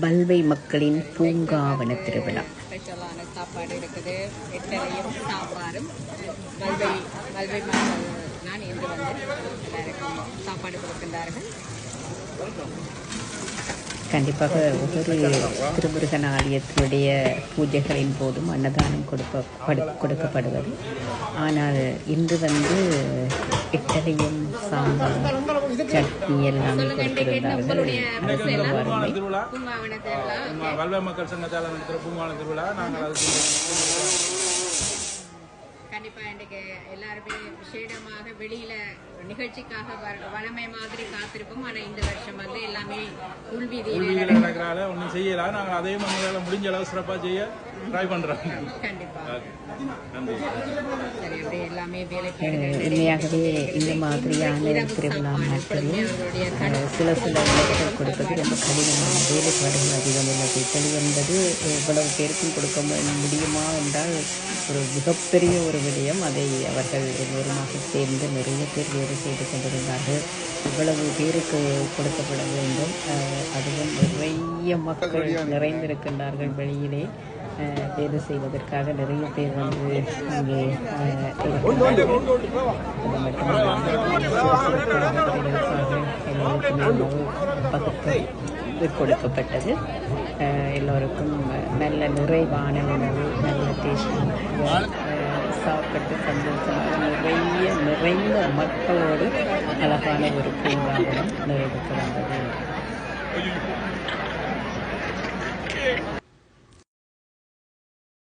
பல்வை மக்களின் பூங்காவன திருவிழா. ஸ்பெஷலான சாப்பாடு இருக்குது. எட்டரையும் சாம்பாரும் பல்வை மக்கள் நான் இன்று வந்து எல்லாருக்கும் சாப்பாடு கொடுக்கின்றார்கள். கண்டிப்பாக ஒவ்வொரு திருமுருகன் ஆலயத்தினுடைய பூஜைகளின் போதும் அன்னதானம் கொடுக்கப்படுவது. ஆனால் இன்று வந்து இட்டலையும் சாம்பார் சட்னி எல்லாமே கொடுத்திருந்தார்கள். மக்கள் சங்கத்தால் நடத்துகிற பூங்காவன திருவிழா. நாங்கள் கண்டிப்பாக இன்றைக்கு எல்லாருமே விசேடமாக வெளியில் நிகழ்ச்சிக்காக வளமை மாதிரி காத்திருப்போம். ஆனால் இந்த வருஷம் வந்து எல்லாமே உள்வீதியில் நடக்கிறால ஒன்றும் செய்யலாம். நாங்கள் அதையும் எங்களால் முடிஞ்ச அளவு சிறப்பாக செய்ய ட்ரை பண்ணுறோம். கண்டிப்பாக சரி, அப்படியே எல்லாமே உண்மையாகவே இந்த மாதிரியான திருவிழா நாட்களில் சில விலைகள் கொடுப்பது ரொம்ப கடினமான வேலைப்பாடுகள் அதிகம் உள்ளது. இத்தனை என்பது இவ்வளவு பேருக்கும் கொடுக்க முடியுமா என்றால் ஒரு மிகப்பெரிய ஒரு விடயம். அதை அவர்கள் எல்லோருமாக சேர்ந்து நிறைய பேர் வேலை செய்து கொண்டிருந்தார்கள். இவ்வளவு பேருக்கு கொடுக்கப்பட வேண்டும். அதுவும் நிறைய மக்கள் நிறைந்திருக்கின்றார்கள். வெளியிலே வேலை செய்வதற்காக நிறைய பேர் வந்து இங்கே கொடுக்கப்பட்டது. எல்லோருக்கும் நல்ல நிறைவான உணவு, நல்ல டேஸ்ட் சாப்பிட்டு சந்தோஷமாக நிறைந்த மக்களோடு அழகான ஒரு பூங்காவனம் நிறைவுக்கு வந்தது.